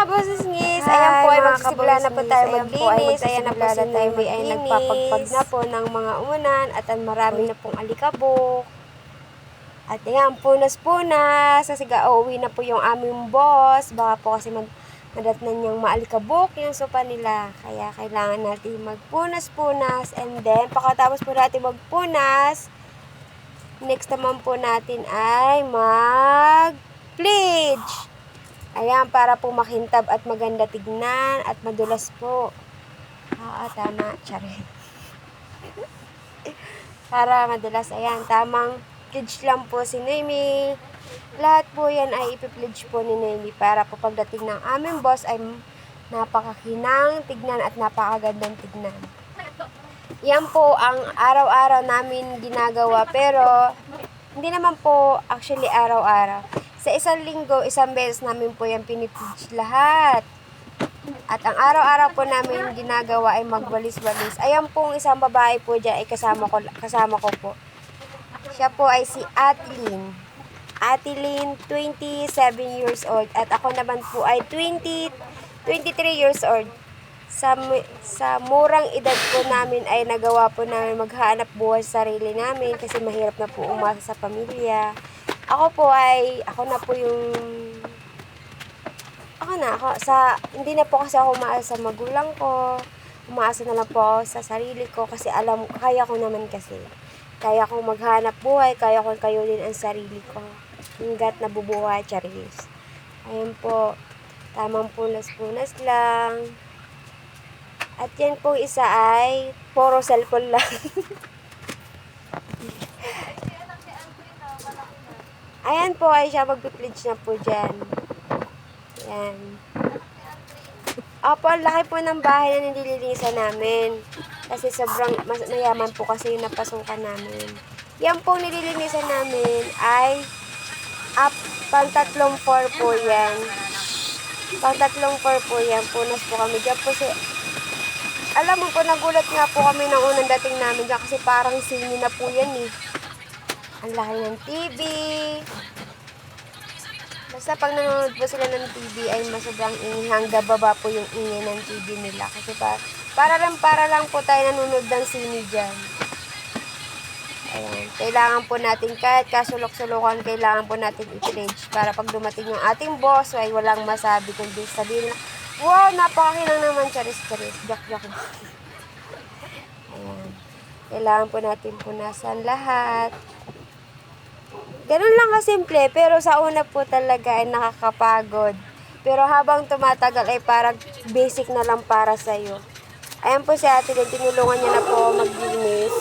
kabusisngis, ayan po ay magsisimula na po tayo maglinis. Ayan na po si Noemi ay nagpapagpag na po ng mga unan at marami na pong alikabok. At ayan, punas-punas. Kasi uuwi na po yung aming boss. Baka po kasi madatnan niyang maalikabok yung sopa nila. Kaya kailangan natin magpunas-punas. And then, pagkatapos po natin magpunas, next naman po natin ay mag-bleach. Ayan, para po makintab at maganda tignan at madulas po. Tama, charin. Para madulas, ayan, tamang pledge lang po si Noemi. Lahat po yan ay ipipledge po ni Noemi para po pagdating ng aming boss ay napakakinang tignan at napakagandang tignan. Yan po ang araw-araw namin ginagawa, pero hindi naman po actually araw-araw. Sa isang linggo, isang beses namin po yan pinipledge lahat. At ang araw-araw po namin ginagawa ay magwalis-walis. Ayan pong isang babae po dyan ay kasama ko po. Siya po ay si Atilin. Atilin, 27 years old. At ako naman po ay 23 years old. Sa murang edad po namin ay nagawa po namin maghanap buhay sa sarili namin kasi mahirap na po umasa sa pamilya. Ako na po yung hindi na po kasi ako umaasa sa magulang ko. Umaasa na lang po ako sa sarili ko kasi kaya ko naman kasi. Kaya kong maghanap buhay, kaya kong kayunin ang sarili ko. Hanggat nabubuhay, charis. Ayan po, tamang punas-punas lang. At yan po isa ay puro cellphone lang. Ayan po ay siya magpipledge na po dyan. Ayan. Opo, ang laki po ng bahay na nililinisan namin. Kasi sobrang mayaman po kasi yung napasukan namin. Yan po nililinisan namin ay pang-tatlong floor po yan. Pang-tatlong floor po yan. Punas po kami dyan po alam mo po, nagulat nga po kami ng unang dating namin dyan kasi parang sini na po yan eh. Ang laki ng TV. Basta pag nanonood po sila ng TV ay masobrang ingay. Hanggang baba po yung ingay ng TV nila. Kasi para lang po tayo nanonood ng sini dyan. Ayan. Kailangan po natin kahit kasulok-sulukan, kailangan po natin i-pledge para pag dumating yung ating boss ay walang masabi kundi sabihin na, wow, napakakinang naman, charis-charis. Joke-joke. Ayan. Kailangan po natin punasan lahat. Ganun lang kasimple, pero sa una po talaga ay nakakapagod. Pero habang tumatagal ay parang basic na lang para sa'yo. Ayan po si Ate Lynn, tinulungan niya na po maglinis.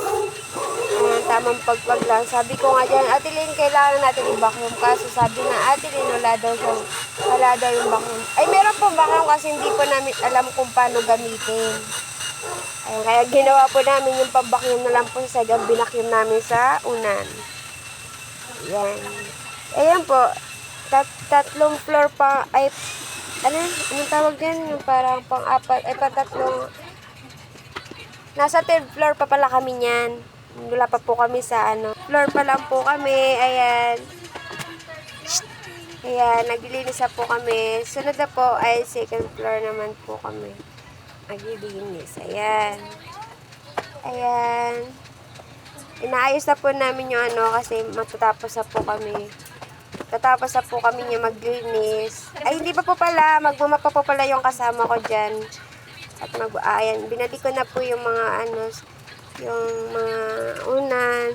Ayan, tamang pagpag lang. Sabi ko nga dyan, Ate Lynn, kailangan natin i-vacuum. Kaso sabi nga, Ate Lynn, wala daw yung vacuum. Ay, meron po vacuum kasi hindi po namin alam kung paano gamitin. Ayan, kaya ginawa po namin yung pang-vacuum na lang po sa sagang binacuum namin sa unan. Ayan. Ayan po, tatlong floor pa, ay, anong tawag yan? Yung parang pang-apat, ay pang-tatlong, nasa third floor pa pala kami niyan. Wala pa po kami sa floor pa lang po kami. Ayan. Ayan, naglilinis na po kami. Sunod na po ay second floor naman po kami. Naglilinis. Ayan. Ayan. Inaayos na po namin yung kasi matatapos na po kami. Tatapos na po kami yung maglinis. Ay, hindi pa po pala. Magmamapa po pala yung kasama ko dyan. At ayan, binalik ko na po yung mga yung mga unan.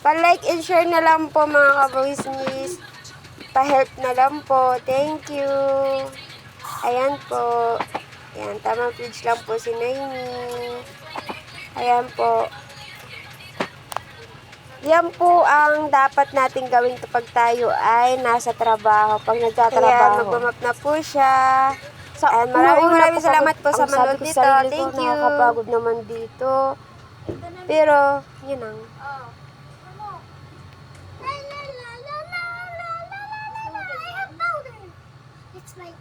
Pa-like and share na lang po mga kabusisngis. Pa-help na lang po. Thank you. Ayan po. Ayan, tamang pledge lang po si Noemi. Ayan po. Yan po ang dapat natin gawin kapag tayo ay nasa trabaho. Pag nagtatrabaho. Ayan, magmamap na po siya. And maraming salamat po sa manood dito. Thank you. Nakakapagod naman dito. Pero, yun ang. It's like